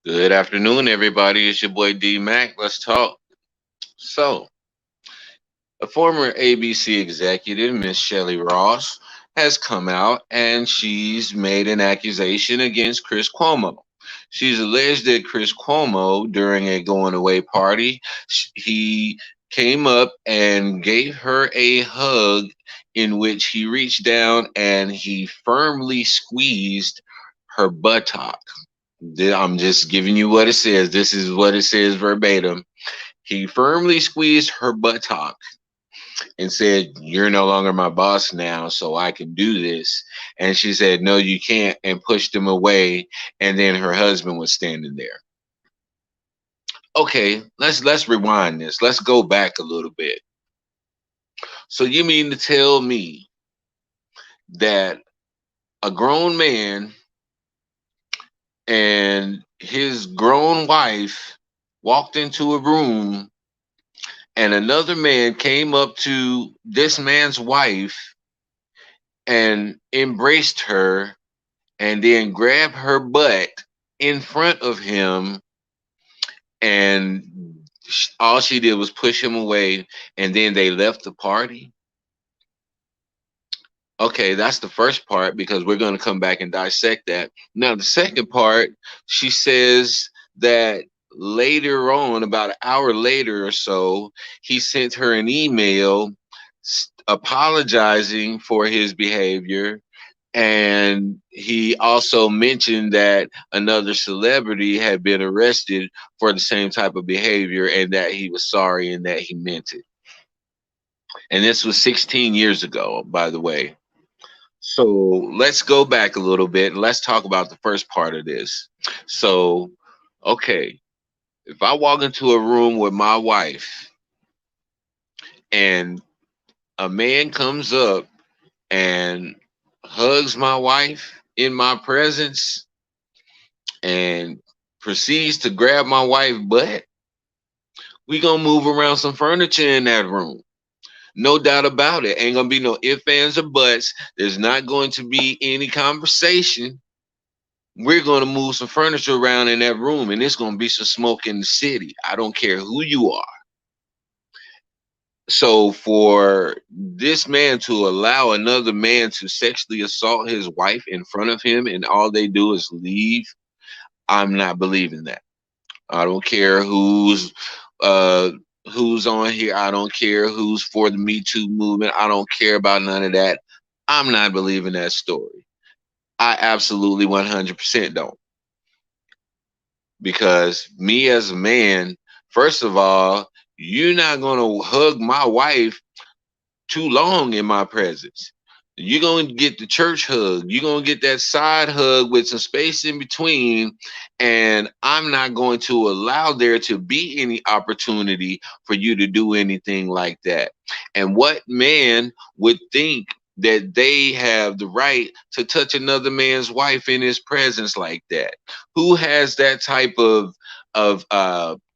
Good afternoon, everybody. It's your boy D Mac. Let's talk. So, a former ABC executive, Miss Shelley Ross, has come out and she's made an accusation against Chris Cuomo. She's alleged that Chris Cuomo, during a going away party, he came up and gave her a hug in which he reached down and he firmly squeezed her buttock. I'm just giving you what it says. This is what it says verbatim. He firmly squeezed her buttock and said, "You're no longer my boss now, so I can do this." And she said, "No, you can't," and pushed him away. And then her husband was standing there. Okay, let's rewind this. Let's go back a little bit. So you mean to tell me that a grown man and his grown wife walked into a room and another man came up to this man's wife and embraced her and then grabbed her butt in front of him, and all she did was push him away, and then they left the party? Okay, that's the first part, because we're going to come back and dissect that. Now, the second part, she says that later on, about an hour later or so, he sent her an email apologizing for his behavior. And he also mentioned that another celebrity had been arrested for the same type of behavior and that he was sorry and that he meant it. And this was 16 years ago, by the way. So let's go back a little bit and let's talk about the first part of this. So, okay, if I walk into a room with my wife and a man comes up and hugs my wife in my presence and proceeds to grab my wife's butt, we gonna move around some furniture in that room. No doubt about it. Ain't gonna be no ifs, ands, or buts. There's not going to be any conversation. We're gonna move some furniture around in that room, and it's gonna be some smoke in the city. I don't care who you are. So for this man to allow another man to sexually assault his wife in front of him, and all they do is leave, I'm not believing that. I don't care uh who's on here. I don't care who's for the Me Too movement. I don't care about none of that. I'm not believing that story. I absolutely 100% don't. Because me as a man, first of all, you're not going to hug my wife too long in my presence. You're going to get the church hug. You're going to get that side hug with some space in between. And I'm not going to allow there to be any opportunity for you to do anything like that. And what man would think that they have the right to touch another man's wife in his presence like that? Who has that type of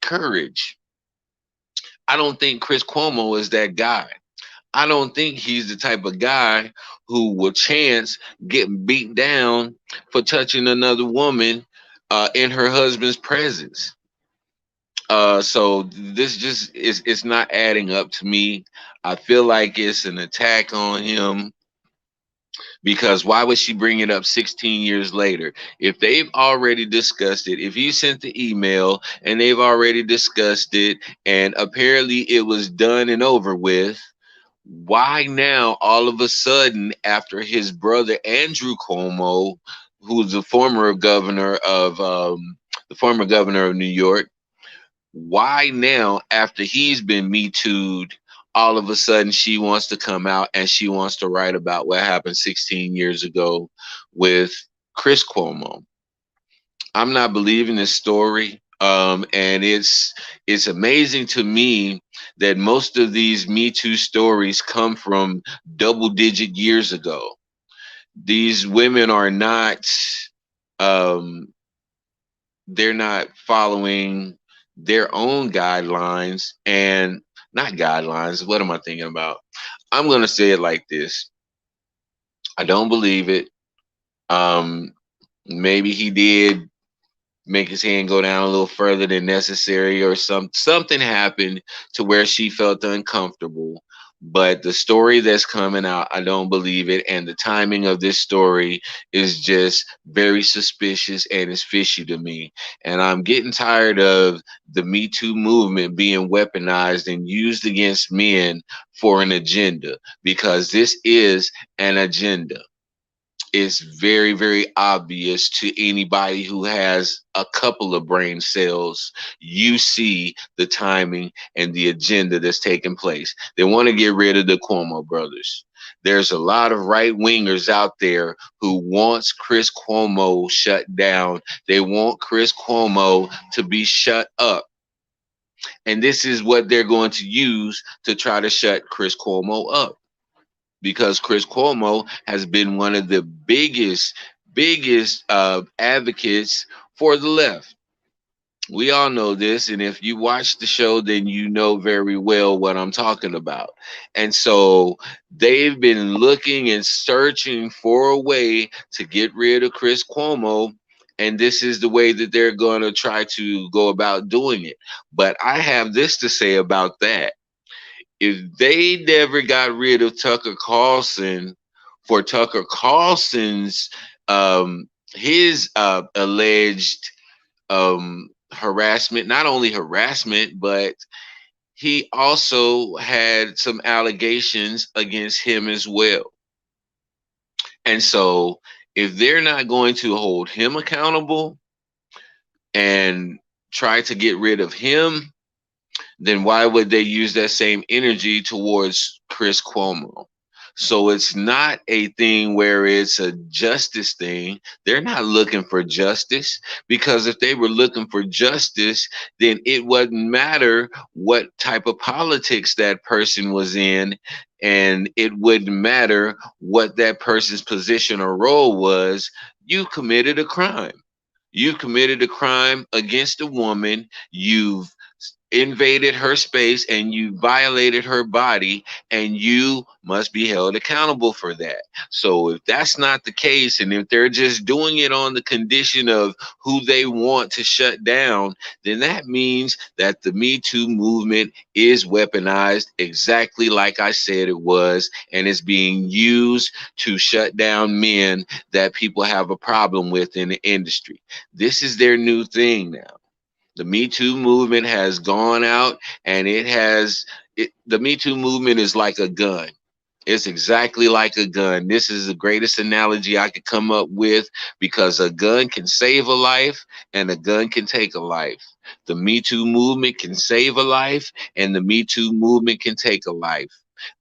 courage? I don't think Chris Cuomo is that guy. I don't think he's the type of guy who will chance getting beat down for touching another woman in her husband's presence. So this just is, it's not adding up to me. I feel like it's an attack on him, because why would she bring it up 16 years later? If they've already discussed it, if he sent the email and they've already discussed it and apparently it was done and over with, why now all of a sudden, after his brother Andrew Cuomo, who's the former governor of New York, why now, after he's been Me Too'd, all of a sudden she wants to come out and she wants to write about what happened 16 years ago with Chris Cuomo? I'm not believing this story. And it's amazing to me that most of these Me Too stories come from double digit years ago. These women are not, um, they're not following their own guidelines and not guidelines. What am I thinking about? I'm going to say it like this. I don't believe it. Um, Maybe he did make his hand go down a little further than necessary, or something happened to where she felt uncomfortable. But the story that's coming out, I don't believe it, and the timing of this story is just very suspicious and it's fishy to me. And I'm getting tired of the Me Too movement being weaponized and used against men for an agenda, because this is an agenda. Is very, very obvious to anybody who has a couple of brain cells. You see the timing and the agenda that's taking place. They want to get rid of the Cuomo brothers. There's a lot of right wingers out there who wants Chris Cuomo shut down. They want Chris Cuomo to be shut up. And this is what they're going to use to try to shut Chris Cuomo up, because Chris Cuomo has been one of the biggest advocates for the left. We all know this, and if you watch the show, then you know very well what I'm talking about. And so they've been looking and searching for a way to get rid of Chris Cuomo, and this is the way that they're going to try to go about doing it. But I have this to say about that: if they never got rid of Tucker Carlson for Tucker Carlson's his alleged harassment, not only harassment, but he also had some allegations against him as well. And so if they're not going to hold him accountable and try to get rid of him, then why would they use that same energy towards Chris Cuomo? So it's not a thing where it's a justice thing. They're not looking for justice, because if they were looking for justice, then it wouldn't matter what type of politics that person was in, and it wouldn't matter what that person's position or role was. You committed a crime. You committed a crime against a woman. You've invaded her space and you violated her body, and you must be held accountable for that. So if that's not the case, and if they're just doing it on the condition of who they want to shut down, then that means that the Me Too movement is weaponized exactly like I said it was, and it's being used to shut down men that people have a problem with in the industry. This is their new thing now. The Me Too movement has gone out, and the Me Too movement is like a gun. It's exactly like a gun. This is the greatest analogy I could come up with, because a gun can save a life and a gun can take a life. The Me Too movement can save a life and the Me Too movement can take a life.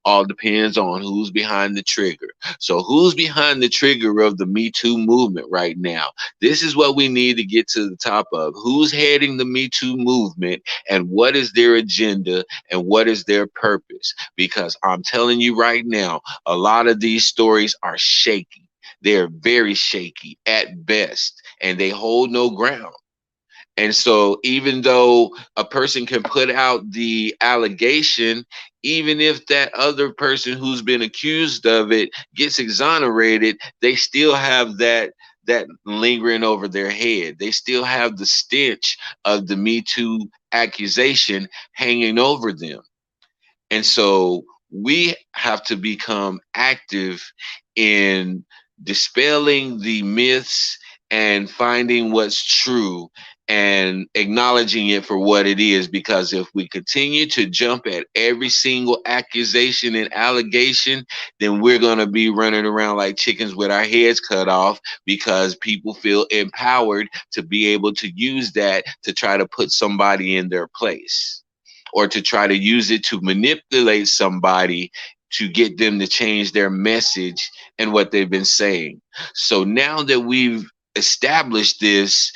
All depends on who's behind the trigger. So who's behind the trigger of the Me Too movement right now? This is what we need to get to the top of. Who's heading the Me Too movement, and what is their agenda, and what is their purpose? Because I'm telling you right now, a lot of these stories are shaky. They're very shaky at best, and they hold no ground. And so, even though a person can put out the allegation, even if that other person who's been accused of it gets exonerated, they still have that lingering over their head. They still have the stench of the Me Too accusation hanging over them. And so we have to become active in dispelling the myths and finding what's true and acknowledging it for what it is. Because if we continue to jump at every single accusation and allegation, then we're going to be running around like chickens with our heads cut off, because people feel empowered to be able to use that to try to put somebody in their place, or to try to use it to manipulate somebody to get them to change their message and what they've been saying. So now that we've established this,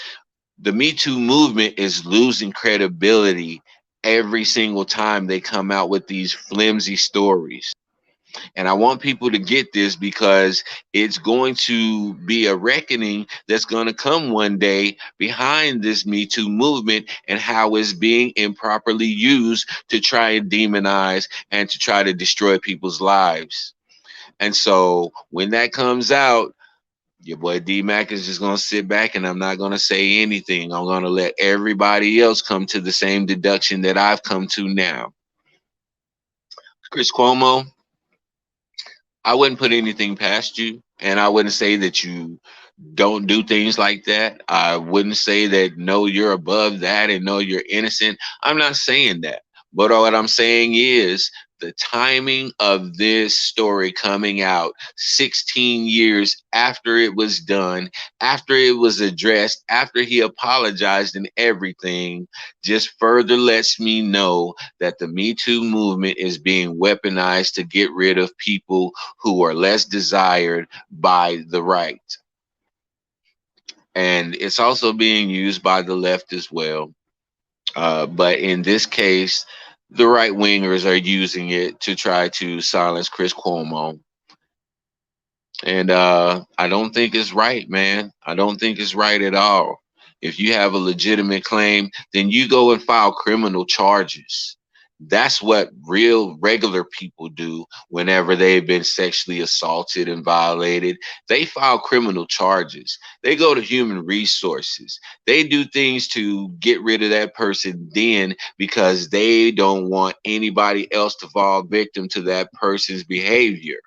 the Me Too movement is losing credibility every single time they come out with these flimsy stories. And I want people to get this because it's going to be a reckoning that's going to come one day behind this Me Too movement and how it's being improperly used to try and demonize and to try to destroy people's lives. And so when that comes out, your boy D Mac is just gonna sit back and I'm not gonna say anything. I'm gonna let everybody else come to the same deduction that I've come to now. Chris Cuomo, I wouldn't put anything past you, and I wouldn't say that you don't do things like that. I wouldn't say that no, you're above that and no, you're innocent. I'm not saying that. But what I'm saying is the timing of this story coming out 16 years after it was done, after it was addressed, after he apologized and everything, just further lets me know that the Me Too movement is being weaponized to get rid of people who are less desired by the right. And it's also being used by the left as well. But in this case, the right wingers are using it to try to silence Chris Cuomo. And I don't think it's right, man. I don't think it's right at all. If you have a legitimate claim, then you go and file criminal charges. That's what real regular people do whenever they've been sexually assaulted and violated. They file criminal charges. They go to human resources. They do things to get rid of that person then because they don't want anybody else to fall victim to that person's behavior.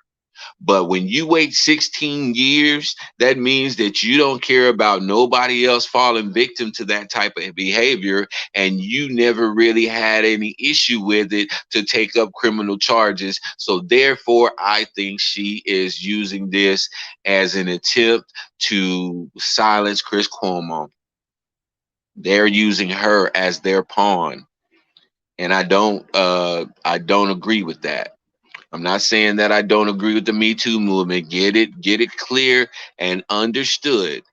But when you wait 16 years, that means that you don't care about nobody else falling victim to that type of behavior, and you never really had any issue with it to take up criminal charges. So, therefore, I think she is using this as an attempt to silence Chris Cuomo. They're using her as their pawn, and I don't agree with that. I'm not saying that I don't agree with the Me Too movement. Get it clear and understood.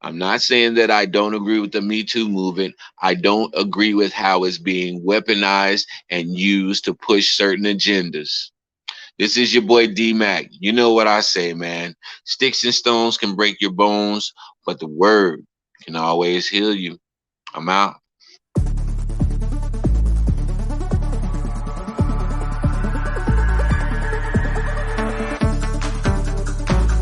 I'm not saying that I don't agree with the Me Too movement. I don't agree with how it's being weaponized and used to push certain agendas. This is your boy D Mac. You know what I say, man. Sticks and stones can break your bones, but the word can always heal you. I'm out.